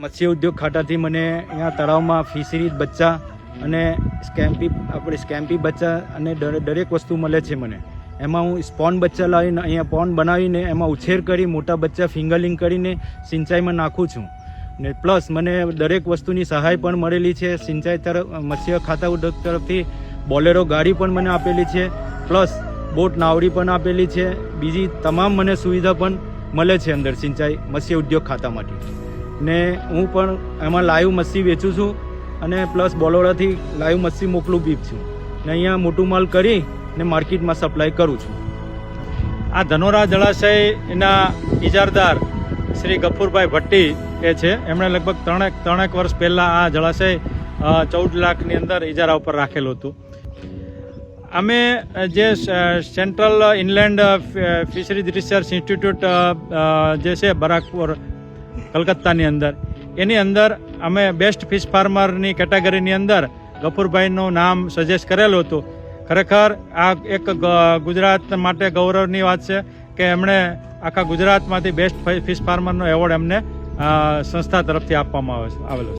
મત્સ્ય ઉદ્યોગ ખાતાથી મને અહીંયા તળાવમાં ફિશરીઝ બચ્ચા અને સ્કેમ્પી બચ્ચા અને દરેક વસ્તુ મળે છે મને. એમાં હું સ્પોન બચ્ચા લાવીને અહીંયા પોન્ડ બનાવીને એમાં ઉછેર કરી મોટા બચ્ચા ફિંગરલિંગ કરીને સિંચાઈમાં નાખું છું. ને પ્લસ મને દરેક વસ્તુની સહાય પણ મળેલી છે. સિંચાઈ તરફ મત્સ્ય ખાતા ઉદ્યોગ તરફથી બોલેરો ગાડી પણ મને આપેલી છે, પ્લસ બોટ નાવડી પણ આપેલી છે. બીજી તમામ મને સુવિધા પણ મળે છે અંદર સિંચાઈ મત્સ્ય ઉદ્યોગ ખાતામાંથી. ને હું પણ એમાં લાઈવ મચ્છી વેચું છું અને પ્લસ બોલોડાથી લાઈવ મચ્છી મોકલું બી છું ને અહીંયા મોટું માલ કરી ને માર્કેટમાં સપ્લાય કરું છું. આ ધનોરા જળાશયના ઇજારદાર શ્રી ગફુરભાઈ ભટ્ટી એ છે. એમણે લગભગ ત્રણેક વર્ષ પહેલાં આ જળાશય 14 લાખની અંદર ઇજારા ઉપર રાખેલું હતું. અમે જે central inland fisheries research institute જે છે બરાકપુર કલકત્તાની અંદર, એની અંદર અમે બેસ્ટ ફિશ ફાર્મરની કેટેગરીની અંદર ગફુરભાઈનું નામ સજેસ્ટ કરેલું હતું. ખરેખર આ એક ગુજરાત માટે ગૌરવની વાત છે કે એમણે આખા ગુજરાતમાંથી બેસ્ટ ફિશ ફાર્મરનો એવોર્ડ એમને સંસ્થા તરફથી આપવામાં આવેલો છે.